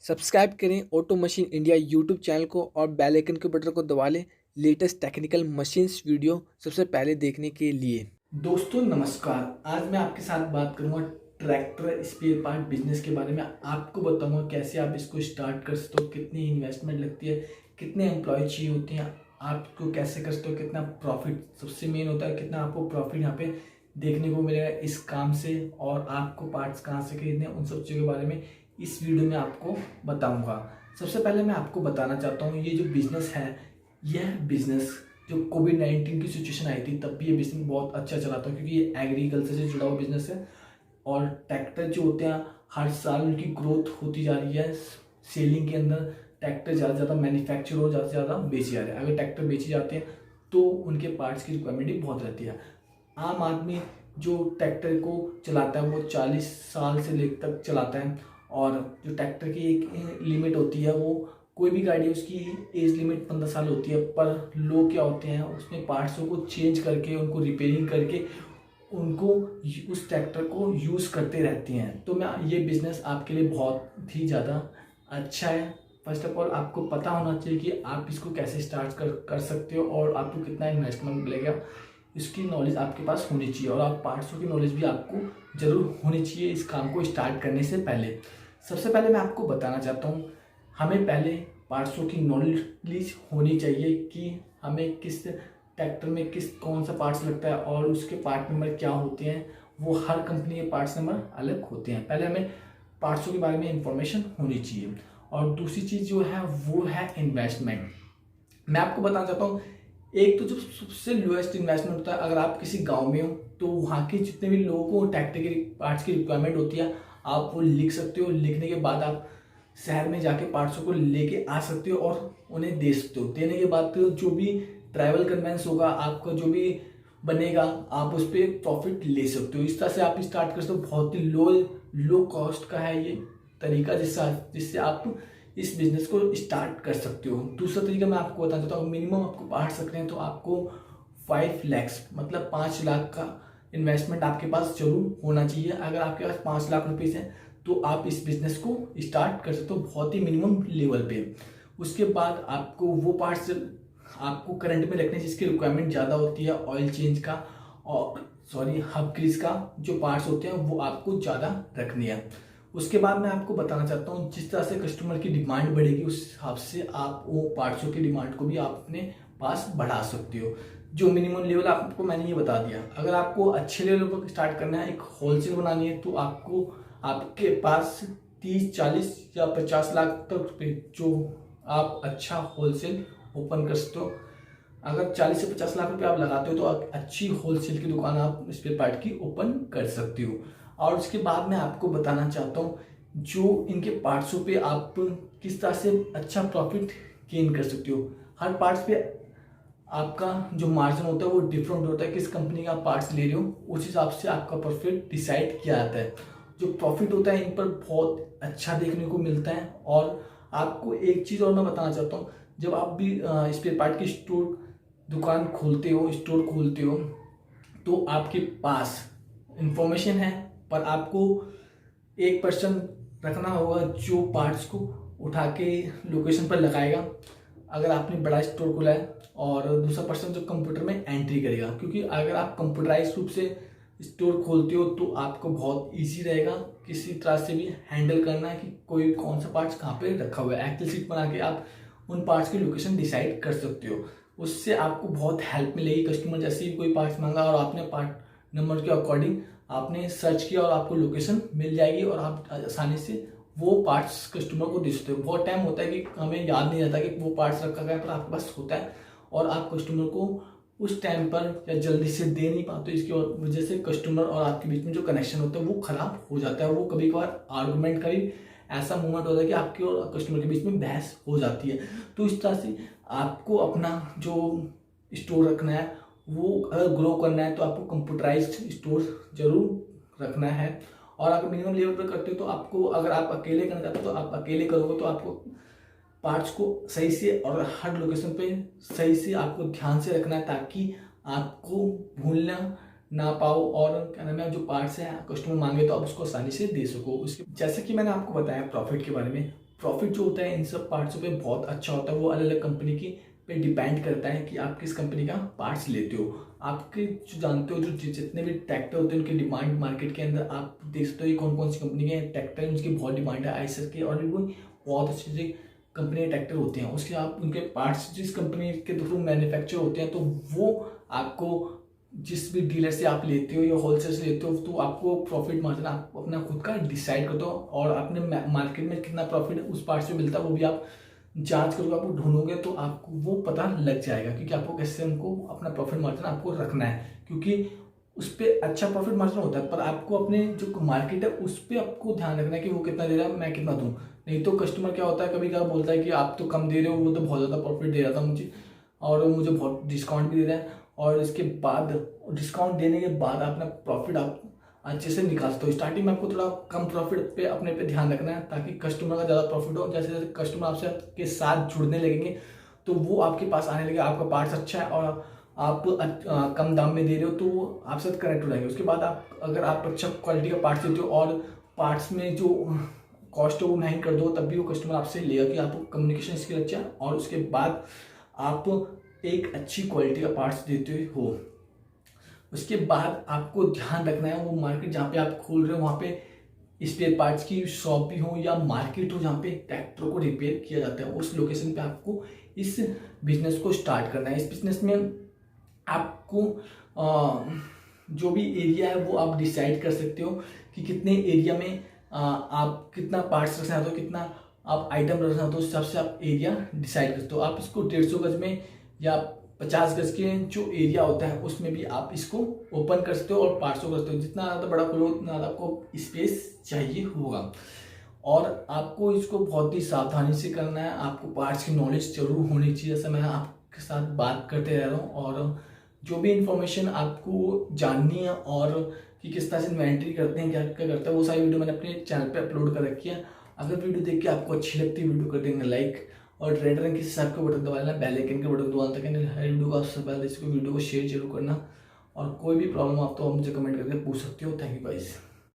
Subscribe करें auto machine India YouTube channel को और बेल आइकन के बटन को दबा लें लेटेस्ट टेक्निकल मशीन्स वीडियो सबसे पहले देखने के लिए। दोस्तों नमस्कार, आज मैं आपके साथ बात करूंगा ट्रैक्टर स्पेयर पार्ट बिजनेस के बारे में। आपको बताऊंगा कैसे आप इसको स्टार्ट कर सकते हो, कितनी इन्वेस्टमेंट लगती है, कितने एम्प्लॉय चाहिए होते हैं, आपको कैसे कर सकते हो, कितना प्रॉफिट सबसे मेन होता है, कितना आपको प्रॉफिट यहाँ पे देखने को मिलेगा इस काम से, और आपको पार्ट्स कहाँ से खरीदने हैं, उन सब चीज़ों के बारे में इस वीडियो में आपको बताऊंगा। सबसे पहले मैं आपको बताना चाहता हूँ, ये जो बिजनेस है, यह बिजनेस जो कोविड-19 की सिचुएशन आई थी तब भी ये बिजनेस बहुत अच्छा चला था, क्योंकि ये एग्रीकल्चर से जुड़ा हुआ बिजनेस है। और ट्रैक्टर जो होते हैं हर साल उनकी ग्रोथ होती जा रही है। सेलिंग के अंदर ट्रैक्टर ज़्यादा से ज़्यादा मैन्युफैक्चर हो, ज़्यादा से ज़्यादा बेचे जा रहे हैं। अगर ट्रैक्टर बेचे जाते हैं तो उनके पार्ट्स की रिक्वायरमेंट भी बहुत रहती है। आम आदमी जो ट्रैक्टर को चलाता है वो 40 साल से लेकर तक चलाता है, और जो ट्रैक्टर की एक लिमिट होती है, वो कोई भी गाड़ी उसकी एज लिमिट 15 साल होती है। पर लोग क्या होते हैं, उसमें पार्ट्सों को चेंज करके, उनको रिपेयरिंग करके, उनको उस ट्रैक्टर को यूज़ करते रहते हैं। तो मैं ये बिज़नेस आपके लिए बहुत ही ज़्यादा अच्छा है। फर्स्ट ऑफ ऑल आपको पता होना चाहिए कि आप इसको कैसे स्टार्ट कर सकते हो और आपको कितना इन्वेस्टमेंट मिलेगा, इसकी नॉलेज आपके पास होनी चाहिए। और आप पार्ट्सों की नॉलेज भी आपको ज़रूर होनी चाहिए इस काम को स्टार्ट करने से पहले। सबसे पहले मैं आपको बताना चाहता हूँ, हमें पहले पार्ट्सों की नॉलेज होनी चाहिए कि हमें किस ट्रैक्टर में कौन सा पार्ट्स लगता है और उसके पार्ट नंबर क्या होते हैं। वो हर कंपनी के पार्ट्स नंबर अलग होते हैं। पहले हमें पार्ट्सों के बारे में इंफॉर्मेशन होनी चाहिए। और दूसरी चीज़ जो है वो है इन्वेस्टमेंट। मैं आपको बताना चाहता हूँ, एक तो जो सबसे लोएस्ट इन्वेस्टमेंट होता है, अगर आप किसी गांव में हो तो वहाँ के जितने भी लोगों को ट्रैक्टर के पार्ट्स की रिक्वायरमेंट होती है, आप वो लिख सकते हो। लिखने के बाद आप शहर में जाके पार्ट्सों को लेके आ सकते हो और उन्हें दे सकते हो। देने के बाद फिर जो भी ट्रैवल कन्वेंस होगा, आपका जो भी बनेगा, आप उस पर प्रॉफिट ले सकते हो। इस तरह से आप स्टार्ट कर सकते हो। बहुत ही लो कॉस्ट का है ये तरीका, जिससे आप इस बिजनेस को स्टार्ट कर सकते हो। दूसरा तरीका मैं आपको बताना चाहता हूँ, मिनिमम आपको पार्ट्स रखने हैं तो आपको 5 लाख मतलब 5 लाख का इन्वेस्टमेंट आपके पास जरूर होना चाहिए। अगर आपके पास 5 लाख रुपीज़ हैं तो आप इस बिजनेस को स्टार्ट कर सकते हो बहुत ही मिनिमम लेवल पे। उसके बाद आपको वो पार्ट्स आपको करंट में रखने जिसकी रिक्वायरमेंट ज़्यादा होती है, ऑयल चेंज का और हब ग्रीस का जो पार्ट्स होते हैं वो आपको ज़्यादा रखनी है। उसके बाद मैं आपको बताना चाहता हूँ, जिस तरह से कस्टमर की डिमांड बढ़ेगी उस हिसाब से आप वो पार्ट्सों की डिमांड को भी आप अपने पास बढ़ा सकते हो। जो मिनिमम लेवल आपको मैंने ये बता दिया। अगर आपको अच्छे लेवल पर स्टार्ट करना है, एक होलसेल बनानी है, तो आपको आपके पास 30, 40 या 50 लाख तक पे जो आप अच्छा होलसेल ओपन कर सकते हो। अगर 40 से 50 लाख रुपए आप लगाते हो तो आप अच्छी होलसेल की दुकान आप स्पेयर पार्ट की ओपन कर सकते हो। और उसके बाद मैं आपको बताना चाहता हूँ, जो इनके पार्ट्सों पे आप किस तरह से अच्छा प्रॉफिट गेन कर सकते हो। हर पार्ट्स पे आपका जो मार्जिन होता है वो डिफरेंट होता है। किस कंपनी का पार्ट्स ले रहे हो उस हिसाब से आपका प्रॉफिट डिसाइड किया जाता है। जो प्रॉफिट होता है इन पर बहुत अच्छा देखने को मिलता है। और आपको एक चीज़ और मैं बताना चाहता हूँ, जब आप भी स्पेयर पार्ट की दुकान खोलते हो, स्टोर खोलते हो, तो आपके पास इंफॉर्मेशन है, पर आपको एक पर्सन रखना होगा जो पार्ट्स को उठा के लोकेशन पर लगाएगा अगर आपने बड़ा स्टोर खोला है, और दूसरा पर्सन जो कंप्यूटर में एंट्री करेगा। क्योंकि अगर आप कंप्यूटराइज रूप से स्टोर खोलते हो तो आपको बहुत इजी रहेगा किसी तरह से भी हैंडल करना है कि कोई कौन सा पार्ट्स कहाँ पे रखा हुआ है। एक्सेल शीट बना के आप उन पार्ट्स की लोकेशन डिसाइड कर सकते हो। उससे आपको बहुत हेल्प मिलेगी। कस्टमर जैसे ही कोई पार्ट्स मांगा और आपने पार्ट नंबर के अकॉर्डिंग आपने सर्च किया और आपको लोकेशन मिल जाएगी, और आप आसानी से वो पार्ट्स कस्टमर को दे सकते हो। बहुत टाइम होता है कि हमें याद नहीं रहता कि वो पार्ट्स रखा गया, पर आपके पास होता है और आप कस्टमर को उस टाइम पर या जल्दी से दे नहीं पाते। इसकी वजह से कस्टमर और आपके बीच में जो कनेक्शन होता है वो खराब हो जाता है। वो कभी कभार आर्गुमेंट का भी ऐसा मोमेंट होता है कि आपके और कस्टमर के बीच में बहस हो जाती है। तो इस तरह से आपको अपना जो स्टोर रखना है, वो अगर ग्रो करना है तो आपको कंप्यूटराइज्ड स्टोर जरूर रखना है। और अगर मिनिमम लेवल पर करते हो तो आपको, अगर आप अकेले करना चाहते हो तो आप अकेले करोगे तो आपको पार्ट्स को सही से और हर लोकेशन पे सही से आपको ध्यान से रखना है, ताकि आपको भूलना ना पाओ, और क्या नाम है, जो पार्ट्स है कस्टमर मांगे तो आप उसको आसानी से दे सको। उसके जैसे कि मैंने आपको बताया प्रॉफिट के बारे में, प्रॉफिट जो होता है इन सब पार्ट्सों पे बहुत अच्छा होता है। वो अलग अलग कंपनी की पे डिपेंड करता है कि आप किस कंपनी का पार्ट्स लेते हो। आपके जो जानते हो जो जितने भी ट्रैक्टर होते हैं उनकी डिमांड मार्केट के अंदर आप देख सकते हो ये कौन कौन सी कंपनी के ट्रैक्टर हैं, उनकी बहुत डिमांड है। आइसर के और भी बहुत अच्छे अच्छे कंपनी के ट्रैक्टर होते हैं। उसके आप उनके पार्ट्स जिस कंपनी के थ्रू मैन्युफैक्चर होते हैं तो वो आपको जिस भी डीलर से आप लेते हो या होलसेल से लेते हो तो आपको प्रॉफिट मार्जिन आप अपना खुद का डिसाइड करते हो और अपने मार्केट में कितना प्रॉफिट उस पार्ट से मिलता है वो भी आप जांच करोगे, आपको ढूंढोगे तो आपको वो पता लग जाएगा क्योंकि आपको कैसे उनको अपना प्रॉफिट मार्जिन आपको रखना है, क्योंकि उस पर अच्छा प्रॉफिट मार्जिन होता है। पर आपको अपने जो मार्केट है उस पर आपको ध्यान रखना है कि वो कितना दे रहा है, मैं कितना दूँ। नहीं तो कस्टमर क्या होता है कभी कभार बोलता है कि आप तो कम दे रहे हो, वो तो बहुत ज़्यादा प्रॉफिट दे रहा था मुझे और मुझे बहुत डिस्काउंट भी दे रहा है, और इसके बाद डिस्काउंट देने के बाद अपना प्रॉफिट आप अच्छे से निकाल सकते हो। स्टार्टिंग में आपको थोड़ा कम प्रॉफिट पे अपने पे ध्यान रखना है ताकि कस्टमर का ज़्यादा प्रॉफिट हो। जैसे जैसे कस्टमर आपसे के साथ जुड़ने लगेंगे तो वो आपके पास आने लगे, आपका पार्ट्स अच्छा है और आप कम दाम में दे रहे हो तो वो आपसे कनेक्ट हो जाएंगे। उसके बाद आप अगर आप अच्छा क्वालिटी का पार्ट्स देते हो और पार्ट्स में जो कॉस्ट है वो महंगी कर दो तब भी वो कस्टमर आपसे लेगा कि आपको कम्युनिकेशन स्किल अच्छा है और उसके बाद आप एक अच्छी क्वालिटी का पार्ट्स देते हो। उसके बाद आपको ध्यान रखना है वो मार्केट जहाँ पे आप खोल रहे हो वहाँ पे स्पेयर पार्ट्स की शॉप भी हो या मार्केट हो जहाँ पे ट्रैक्टर को रिपेयर किया जाता है, उस लोकेशन पे आपको इस बिजनेस को स्टार्ट करना है। इस बिजनेस में आपको जो भी एरिया है वो आप डिसाइड कर सकते हो कि कितने एरिया में आप कितना पार्ट्स रखना चाहते हो, कितना आप आइटम रखना चाहते हो, उस हिसाब से आप एरिया डिसाइड करते हो। आप इसको 150 गज में या 50 गज के जो एरिया होता है उसमें भी आप इसको ओपन कर सकते हो और पार्ट्स कर सकते हो। जितना ज़्यादा बड़ा खोलो उतना ज़्यादा आपको स्पेस चाहिए होगा और आपको इसको बहुत ही सावधानी से करना है। आपको पार्ट्स की नॉलेज जरूर होनी चाहिए, जैसे मैं आपके साथ बात करते रह रहा हूँ। और जो भी इंफॉर्मेशन आपको जाननी है और कि किस तरह से इन्वेंट्री करते हैं, क्या क्या करते हैं, वो सारी वीडियो मैंने अपने चैनल पे अपलोड कर रखी है। अगर वीडियो देख के आपको अच्छी लगती है वीडियो कर देंगे लाइक और रेड रंग की सब्सक्राइब का बटन दबा लेना, बेल आइकन के बटन दबाना ताकि हर वीडियो को सबसे पहले इसको वीडियो को शेयर जरूर करना। और कोई भी प्रॉब्लम आप तो मुझे कमेंट करके पूछ सकते हो। Thank you guys.